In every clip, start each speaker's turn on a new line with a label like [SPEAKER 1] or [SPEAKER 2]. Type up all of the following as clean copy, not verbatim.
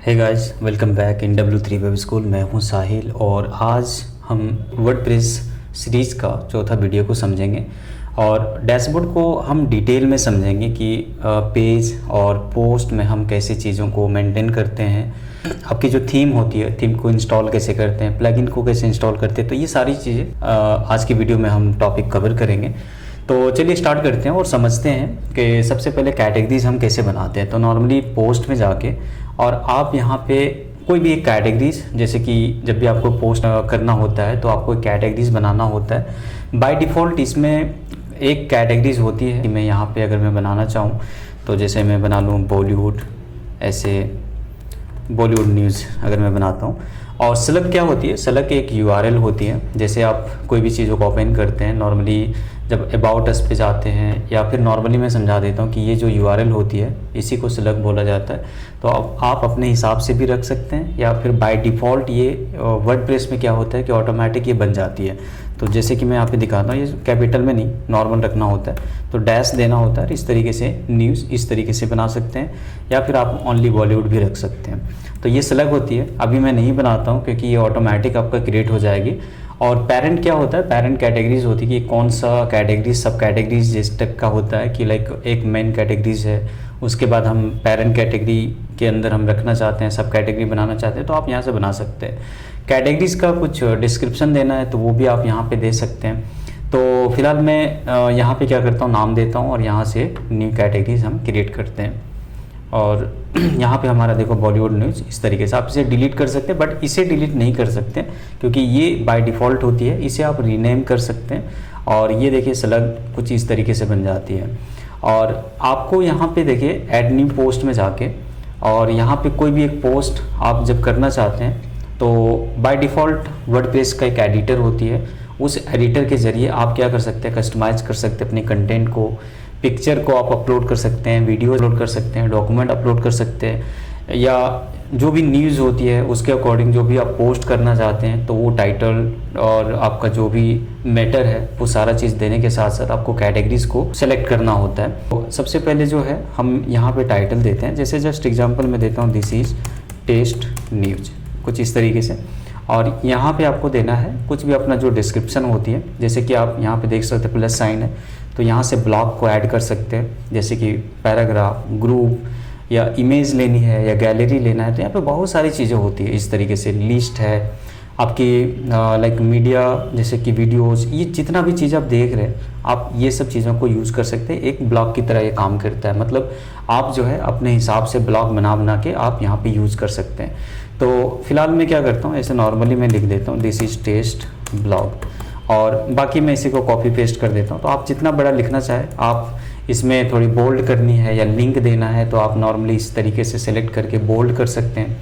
[SPEAKER 1] Hey guys, welcome back in W3 web school. मैं हूं साहिल और आज हम वर्डप्रेस सीरीज़ का चौथा वीडियो को समझेंगे और डैशबोर्ड को हम डिटेल में समझेंगे कि पेज और पोस्ट में हम कैसे चीज़ों को मेंटेन करते हैं। आपकी जो थीम होती है, थीम को इंस्टॉल कैसे करते हैं, प्लगइन को कैसे इंस्टॉल करते हैं, तो ये सारी चीज़ें आज की वीडियो में हम टॉपिक कवर करेंगे। तो चलिए स्टार्ट करते हैं और समझते हैं कि सबसे पहले कैटेगरीज हम कैसे बनाते हैं। तो नॉर्मली पोस्ट में जाके और आप यहाँ पे कोई भी एक कैटेगरीज, जैसे कि जब भी आपको पोस्ट करना होता है तो आपको एक कैटेगरीज बनाना होता है। बाय डिफ़ॉल्ट इसमें एक कैटेगरीज होती है कि मैं यहाँ पे अगर मैं बनाना चाहूँ तो जैसे मैं बना लूँ बॉलीवुड, ऐसे बॉलीवुड न्यूज़ अगर मैं बनाता हूँ। और सेलेक्ट क्या होती है, सेलेक्ट एक URL होती है। जैसे आप कोई भी चीज़ों को ओपन करते हैं, नॉर्मली जब अबाउट अस पे जाते हैं या फिर नॉर्मली मैं समझा देता हूँ कि ये जो URL होती है इसी को सेलेक्ट बोला जाता है। तो अब आप अपने हिसाब से भी रख सकते हैं या फिर बाय डिफ़ॉल्ट ये वर्डप्रेस में क्या होता है कि ऑटोमेटिक ये बन जाती है। तो जैसे कि मैं यहाँ पे दिखाता हूँ, ये कैपिटल में नहीं, नॉर्मल रखना होता है, तो डैश देना होता है। इस तरीके से न्यूज़ इस तरीके से बना सकते हैं या फिर आप ओनली बॉलीवुड भी रख सकते हैं। तो ये सेलेक्ट होती है। अभी मैं नहीं बनाता हूँ क्योंकि ये ऑटोमेटिक आपका क्रिएट हो जाएगी। और पेरेंट क्या होता है, पेरेंट कैटेगरीज होती है कि कौन सा कैटेगरीज, सब कैटेगरीज जिस तक का होता है कि लाइक एक मेन कैटेगरीज है, उसके बाद हम पेरेंट कैटेगरी के अंदर हम रखना चाहते हैं, सब कैटेगरी बनाना चाहते हैं तो आप यहाँ से बना सकते हैं। कैटेगरीज का कुछ डिस्क्रिप्शन देना है तो वो भी आप यहाँ पे दे सकते हैं। तो फिलहाल मैं यहाँ पे क्या करता हूँ, नाम देता हूँ और यहाँ से न्यू कैटेगरीज हम क्रिएट करते हैं। और यहाँ पे हमारा देखो बॉलीवुड न्यूज़, इस तरीके से आप इसे डिलीट कर सकते हैं, बट इसे डिलीट नहीं कर सकते क्योंकि ये बाय डिफ़ॉल्ट होती है। इसे आप रीनेम कर सकते हैं और ये देखिए सेलेक्ट कुछ इस तरीके से बन जाती है। और आपको यहाँ पे देखिए ऐड न्यू पोस्ट में जाके और यहाँ पे कोई भी एक पोस्ट आप जब करना चाहते हैं तो बाय डिफ़ॉल्ट वर्डप्रेस का एक एडिटर होती है। उस एडिटर के ज़रिए आप क्या कर सकते हैं, कस्टमाइज़ कर सकते हैं अपने कंटेंट को। पिक्चर को आप अपलोड कर सकते हैं, वीडियो अपलोड कर सकते हैं, डॉक्यूमेंट अपलोड कर सकते हैं, या जो भी न्यूज़ होती है उसके अकॉर्डिंग जो भी आप पोस्ट करना चाहते हैं तो वो टाइटल और आपका जो भी मैटर है वो सारा चीज़ देने के साथ साथ आपको कैटेगरीज को सेलेक्ट करना होता है। तो सबसे पहले जो है हम यहाँ पे टाइटल देते हैं। जैसे जस्ट एग्जांपल मैं देता हूँ, दिस इज़ टेस्ट न्यूज़, कुछ इस तरीके से। और यहाँ पे आपको देना है कुछ भी अपना जो डिस्क्रिप्शन होती है। जैसे कि आप यहाँ पे देख सकते हैं प्लस साइन है, तो यहाँ से ब्लॉक को ऐड कर सकते हैं, जैसे कि पैराग्राफ, ग्रुप या इमेज लेनी है या गैलरी लेना है। तो यहाँ पे बहुत सारी चीज़ें होती है इस तरीके से। लिस्ट है आपकी, लाइक मीडिया जैसे कि वीडियोस, ये जितना भी चीज़ आप देख रहे हैं आप ये सब चीज़ों को यूज़ कर सकते हैं। एक ब्लॉक की तरह ये काम करता है, मतलब आप जो है अपने हिसाब से ब्लॉक बना के आप यहाँ पे यूज़ कर सकते हैं। तो फिलहाल मैं क्या करता हूँ, ऐसे नॉर्मली मैं लिख देता हूँ दिस इज़ टेस्ट ब्लॉग और बाकी मैं इसी को कॉपी पेस्ट कर देता हूँ। तो आप जितना बड़ा लिखना चाहें, आप इसमें थोड़ी बोल्ड करनी है या लिंक देना है तो आप नॉर्मली इस तरीके से सेलेक्ट करके बोल्ड कर सकते हैं।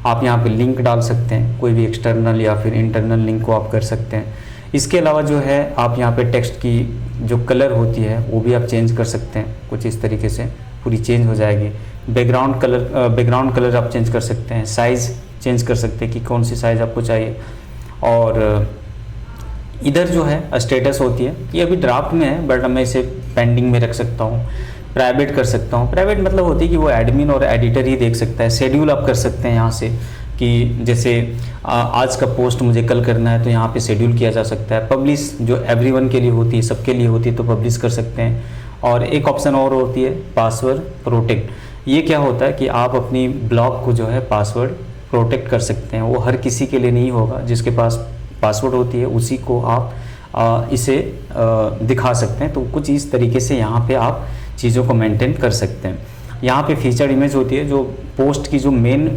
[SPEAKER 1] आप यहाँ पे लिंक डाल सकते हैं, कोई भी एक्सटर्नल या फिर इंटरनल लिंक को आप कर सकते हैं। इसके अलावा जो है आप यहाँ पे टेक्स्ट की जो कलर होती है वो भी आप चेंज कर सकते हैं, कुछ इस तरीके से पूरी चेंज हो जाएगी। बैकग्राउंड कलर आप चेंज कर सकते हैं, साइज़ चेंज कर सकते हैं कि कौन सी साइज़ आपको चाहिए। और इधर जो है स्टेटस होती है, ये अभी ड्राफ्ट में है बट मैं इसे पेंडिंग में रख सकता हूँ। प्राइवेट कर सकता हूँ, प्राइवेट मतलब होती है कि वो एडमिन और एडिटर ही देख सकता है। शेड्यूल आप कर सकते हैं यहाँ से कि जैसे आज का पोस्ट मुझे कल करना है तो यहाँ पे शेड्यूल किया जा सकता है। पब्लिश जो एवरीवन के लिए होती है, सबके लिए होती है, तो पब्लिश कर सकते हैं। और एक ऑप्शन और होती है पासवर्ड प्रोटेक्ट। ये क्या होता है कि आप अपनी ब्लॉग को जो है पासवर्ड प्रोटेक्ट कर सकते हैं। वो हर किसी के लिए नहीं होगा, जिसके पास पासवर्ड होती है उसी को आप इसे दिखा सकते हैं। तो कुछ इस तरीके से यहाँ पे आप चीज़ों को मेंटेन कर सकते हैं। यहाँ पे फीचर्ड इमेज होती है, जो पोस्ट की जो मेन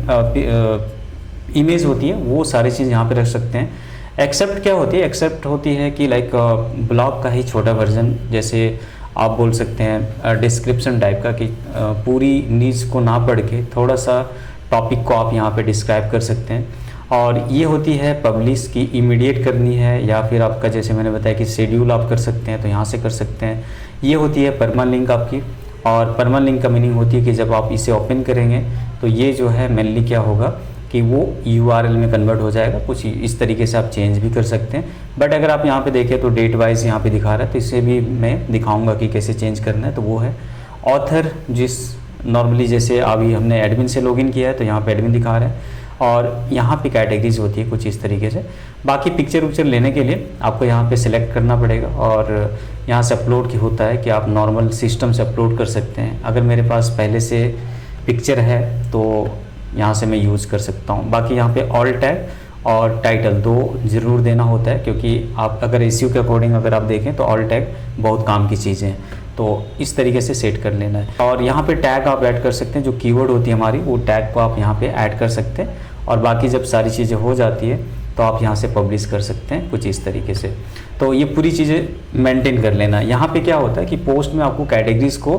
[SPEAKER 1] इमेज होती है वो सारी चीज़ यहाँ पे रख सकते हैं। एक्सेप्ट क्या होती है, एक्सेप्ट होती है कि लाइक ब्लॉग का ही छोटा वर्जन, जैसे आप बोल सकते हैं डिस्क्रिप्शन टाइप का, कि पूरी न्यूज़ को ना पढ़ के थोड़ा सा टॉपिक को आप यहाँ पे डिस्क्राइब कर सकते हैं। और ये होती है पब्लिश की, इमीडिएट करनी है या फिर आपका जैसे मैंने बताया कि शेड्यूल आप कर सकते हैं तो यहाँ से कर सकते हैं। ये होती है परमानेंट लिंक आपकी, और परमानेंट लिंक का मीनिंग होती है कि जब आप इसे ओपन करेंगे तो ये जो है मेनली क्या होगा कि वो URL में कन्वर्ट हो जाएगा। कुछ इस तरीके से आप चेंज भी कर सकते हैं। बट अगर आप यहाँ पे देखें तो डेट वाइज यहाँ पे दिखा रहा है, तो इसे भी मैं दिखाऊंगा कि कैसे चेंज करना है। तो वो है ऑथर, जिस नॉर्मली जैसे अभी हमने एडमिन से लॉगिन किया है तो यहाँ पे एडमिन दिखा रहा है, और यहाँ पे कैटेगरीज होती है कुछ इस तरीके से। बाकी पिक्चर उक्चर लेने के लिए आपको यहाँ पे सिलेक्ट करना पड़ेगा, और यहाँ से अपलोड की होता है कि आप नॉर्मल सिस्टम से अपलोड कर सकते हैं। अगर मेरे पास पहले से पिक्चर है तो यहाँ से मैं यूज़ कर सकता हूँ। बाकी यहाँ पे ऑल टैग और टाइटल दो ज़रूर देना होता है, क्योंकि आप अगर एसईओ के अकॉर्डिंग अगर आप देखें तो ऑल टैग बहुत काम की चीज़ें हैं, तो इस तरीके से सेट कर लेना है। और यहाँ पे टैग आप ऐड कर सकते हैं, जो कीवर्ड होती है हमारी वो टैग को आप यहाँ पे ऐड कर सकते हैं। और बाकी जब सारी चीज़ें हो जाती है तो आप यहाँ से पब्लिश कर सकते हैं कुछ इस तरीके से। तो ये पूरी चीज़ें मेंटेन कर लेना। यहाँ पे क्या होता है कि पोस्ट में आपको कैटेगरीज को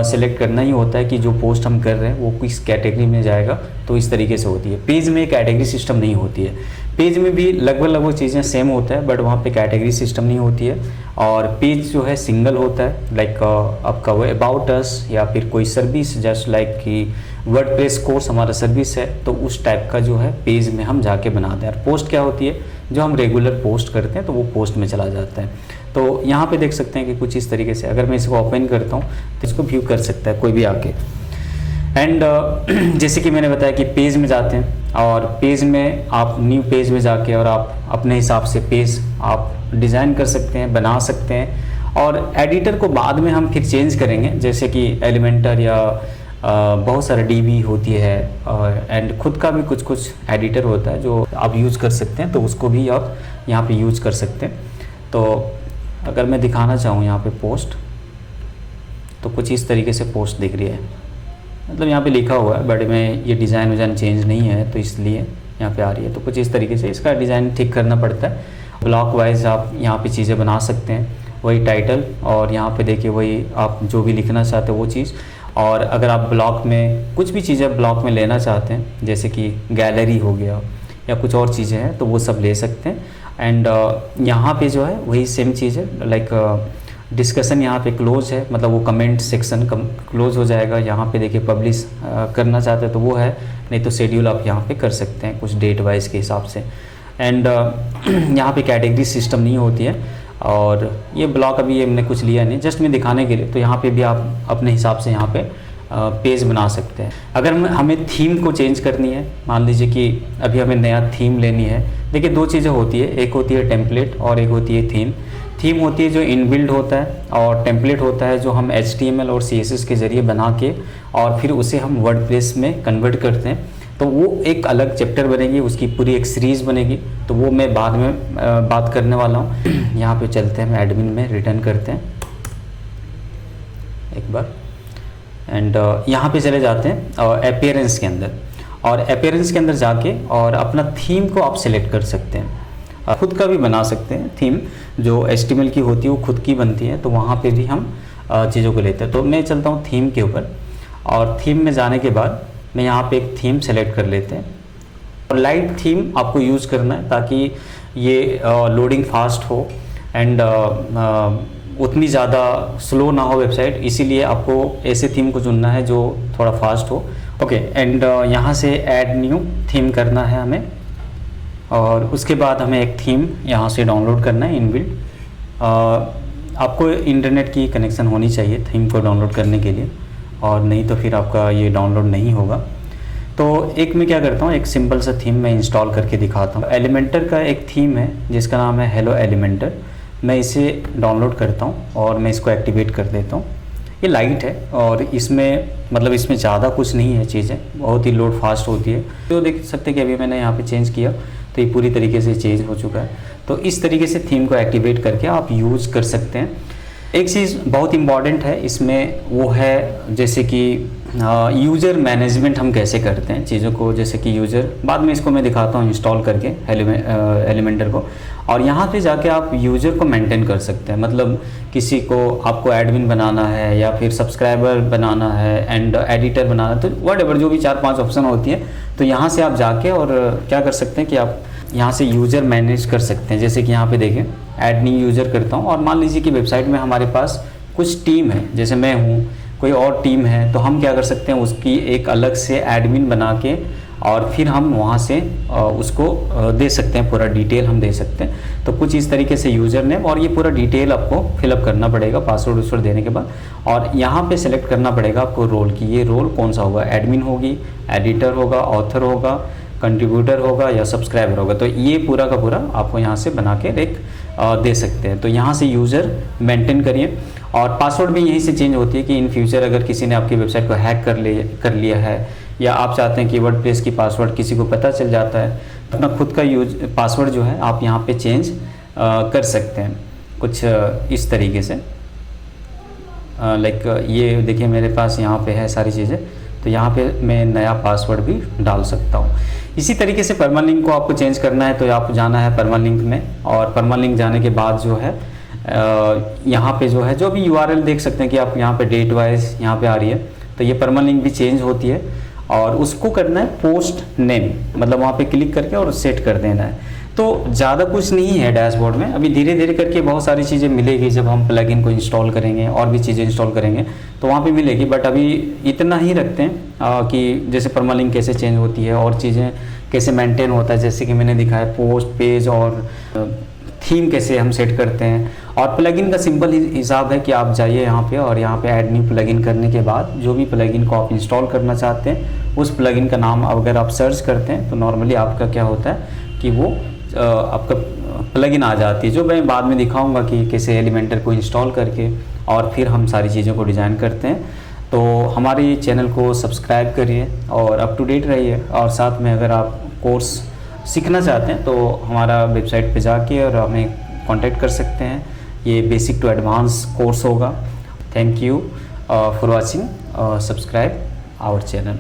[SPEAKER 1] सिलेक्ट करना ही होता है कि जो पोस्ट हम कर रहे हैं वो किस कैटेगरी में जाएगा, तो इस तरीके से होती है। पेज में कैटेगरी सिस्टम नहीं होती है, पेज में भी लगभग चीज़ें सेम होता है, बट वहाँ पे कैटेगरी सिस्टम नहीं होती है। और पेज जो है सिंगल होता है, लाइक आपका वो अबाउट अस या फिर कोई सर्विस, जस्ट लाइक कि वर्डप्रेस कोर्स हमारा सर्विस है, तो उस टाइप का जो है पेज में हम जाके बनाते हैं। और पोस्ट क्या होती है, जो हम रेगुलर पोस्ट करते हैं तो वो पोस्ट में चला जाता है। तो यहाँ पे देख सकते हैं कि कुछ इस तरीके से अगर मैं इसको ओपन करता हूँ तो इसको व्यू कर सकता है कोई भी आके। एंड जैसे कि मैंने बताया कि पेज में जाते हैं, और पेज में आप न्यू पेज में जाके और आप अपने हिसाब से पेज आप डिज़ाइन कर सकते हैं, बना सकते हैं। और एडिटर को बाद में हम फिर चेंज करेंगे, जैसे कि एलिमेंटर या बहुत सारा डीबी होती है, एंड खुद का भी कुछ एडिटर होता है जो आप यूज़ कर सकते हैं, तो उसको भी आप यहाँ पे यूज़ कर सकते हैं। तो अगर मैं दिखाना चाहूँ यहाँ पे पोस्ट, तो कुछ इस तरीके से पोस्ट दिख रही है, मतलब यहाँ पे लिखा हुआ है, बट में ये डिज़ाइन विज़ाइन चेंज नहीं है तो इसलिए यहाँ पे आ रही है। तो कुछ इस तरीके से इसका डिज़ाइन ठीक करना पड़ता है। ब्लॉक वाइज आप यहाँ पे चीज़ें बना सकते हैं, वही टाइटल, और यहाँ पे देखिए वही आप जो भी लिखना चाहते हैं वो चीज़। और अगर आप ब्लॉक में कुछ भी चीज़ें ब्लॉक में लेना चाहते हैं, जैसे कि गैलरी हो गया या कुछ और चीज़ें हैं, तो वो सब ले सकते हैं। एंड यहाँ पे जो है वही सेम चीज़ है, लाइक डिस्कशन यहाँ पे क्लोज है, मतलब वो कमेंट सेक्शन क्लोज हो जाएगा। यहाँ पे देखिए पब्लिश करना चाहते हैं तो वो है, नहीं तो शेड्यूल आप यहाँ पे कर सकते हैं कुछ डेट वाइज के हिसाब से। एंड यहाँ पे कैटेगरी सिस्टम नहीं होती है, और ये ब्लॉक अभी हमने कुछ लिया नहीं, जस्ट मैं दिखाने के लिए। तो यहाँ पे भी आप अपने हिसाब से यहाँ पे पेज बना सकते हैं। अगर हमें थीम को चेंज करनी है, मान लीजिए कि अभी हमें नया थीम लेनी है। देखिए दो चीज़ें होती है, एक होती है टेम्पलेट और एक होती है थीम। थीम होती है जो इनबिल्ड होता है, और टेम्पलेट होता है जो हम HTML और CSS के ज़रिए बना के और फिर उसे हम वर्डप्रेस में कन्वर्ट करते हैं। तो वो एक अलग चैप्टर बनेगी, उसकी पूरी एक सीरीज़ बनेगी, तो वो मैं बाद में बात करने वाला हूँ। यहाँ पे चलते हैं, एडमिन में रिटर्न करते हैं एक बार, एंड यहाँ पे चले जाते हैं अपीयरेंस के अंदर, और अपीयरेंस के अंदर जाके और अपना थीम को आप सिलेक्ट कर सकते हैं। खुद का भी बना सकते हैं थीम, जो HTML की होती है वो खुद की बनती है, तो वहाँ पे भी हम चीज़ों को लेते हैं। तो मैं चलता हूँ थीम के ऊपर, और थीम में जाने के बाद मैं यहाँ पे एक थीम सेलेक्ट कर लेते हैं। और लाइट थीम आपको यूज़ करना है ताकि ये लोडिंग फास्ट हो, एंड उतनी ज़्यादा स्लो ना हो वेबसाइट, इसीलिए आपको ऐसे थीम को चुनना है जो थोड़ा फास्ट हो। ओके, एंड यहाँ से ऐड न्यू थीम करना है हमें, और उसके बाद हमें एक थीम यहाँ से डाउनलोड करना है इनबिल्ट। आपको इंटरनेट की कनेक्शन होनी चाहिए थीम को डाउनलोड करने के लिए, और नहीं तो फिर आपका ये डाउनलोड नहीं होगा। तो एक मैं क्या करता हूँ, एक सिंपल सा थीम मैं इंस्टॉल करके दिखाता हूँ। एलिमेंटर का एक थीम है जिसका नाम है हेलो एलिमेंटर। मैं इसे डाउनलोड करता हूँ और मैं इसको एक्टिवेट कर देता हूँ। ये लाइट है और इसमें मतलब इसमें ज़्यादा कुछ नहीं है, चीज़ें बहुत ही लोड फास्ट होती है। तो देख सकते हैं कि अभी मैंने यहाँ पे चेंज किया तो ये पूरी तरीके से चेंज हो चुका है। तो इस तरीके से थीम को एक्टिवेट करके आप यूज़ कर सकते हैं। एक चीज़ बहुत इम्पॉर्टेंट है इसमें, वो है जैसे कि यूज़र मैनेजमेंट हम कैसे करते हैं चीज़ों को। जैसे कि यूज़र, बाद में इसको मैं दिखाता हूँ इंस्टॉल करके एलिमेंटर को, और यहाँ पे जाके आप यूज़र को मेंटेन कर सकते हैं। मतलब किसी को आपको एडमिन बनाना है या फिर सब्सक्राइबर बनाना है एंड एडिटर बनाना है, तो व्हाटएवर जो भी 4-5 ऑप्शन होती है, तो यहाँ से आप जाके और क्या कर सकते हैं कि आप यहाँ से यूज़र मैनेज कर सकते हैं। जैसे कि यहाँ पे देखें, ऐड न्यू यूज़र करता हूँ, और मान लीजिए कि वेबसाइट में हमारे पास कुछ टीम है, जैसे मैं हूँ, कोई और टीम है, तो हम क्या कर सकते हैं उसकी एक अलग से एडमिन बना के और फिर हम वहाँ से उसको दे सकते हैं, पूरा डिटेल हम दे सकते हैं। तो कुछ इस तरीके से यूज़र नेम और ये पूरा डिटेल आपको फिलअप करना पड़ेगा पासवर्ड वासवर्ड देने के बाद। और यहाँ पे सेलेक्ट करना पड़ेगा आपको रोल की, ये रोल कौन सा होगा, एडमिन होगी, एडिटर होगा, ऑथर होगा, कंट्रीब्यूटर होगा या सब्सक्राइबर होगा। तो ये पूरा का पूरा आपको यहाँ से बना के एक दे सकते हैं। तो यहाँ से यूज़र मेंटेन करिए और पासवर्ड भी यहीं से चेंज होती है कि इन फ्यूचर अगर किसी ने आपकी वेबसाइट को हैक कर लिया है या आप चाहते हैं कि वर्डप्रेस की पासवर्ड किसी को पता चल जाता है, तो अपना खुद का पासवर्ड जो है आप यहाँ पे चेंज कर सकते हैं कुछ इस तरीके से। लाइक ये देखिए मेरे पास यहाँ पे है सारी चीज़ें, तो यहाँ पे मैं नया पासवर्ड भी डाल सकता हूँ। इसी तरीके से परमालिंक को आपको चेंज करना है तो आपको जाना है परमालिंक में, और परमालिंक जाने के बाद जो है यहाँ पे जो है जो भी URL देख सकते हैं कि आप यहाँ पे डेट वाइज यहाँ पे आ रही है, तो ये परमालिंक भी चेंज होती है। और उसको करना है पोस्ट नेम, मतलब वहाँ पे क्लिक करके और सेट कर देना है। तो ज़्यादा कुछ नहीं है डैशबोर्ड में, अभी धीरे धीरे करके बहुत सारी चीज़ें मिलेगी जब हम प्लगइन को इंस्टॉल करेंगे और भी चीज़ें इंस्टॉल करेंगे तो वहाँ पे मिलेगी। बट अभी इतना ही रखते हैं कि जैसे परमालिंक कैसे चेंज होती है और चीज़ें कैसे मेंटेन होता है, जैसे कि मैंने दिखाया पोस्ट पेज और थीम कैसे हम सेट करते हैं। और प्लगइन का सिंपल हिसाब है कि आप जाइए यहाँ पे और यहाँ पे ऐड न्यू प्लगइन करने के बाद जो भी प्लगइन को आप इंस्टॉल करना चाहते हैं उस प्लगइन का नाम अगर आप सर्च करते हैं तो नॉर्मली आपका क्या होता है कि वो आपका प्लगइन आ जाती है, जो मैं बाद में दिखाऊंगा कि कैसे एलिमेंटर को इंस्टॉल करके और फिर हम सारी चीज़ों को डिज़ाइन करते हैं। तो हमारे चैनल को सब्सक्राइब करिए और अप टू डेट रहिए, और साथ में अगर आप कोर्स सीखना चाहते हैं तो हमारा वेबसाइट पे जाके और हमें कांटेक्ट कर सकते हैं। ये बेसिक टू एडवांस कोर्स होगा। Thank you for watching, subscribe our channel.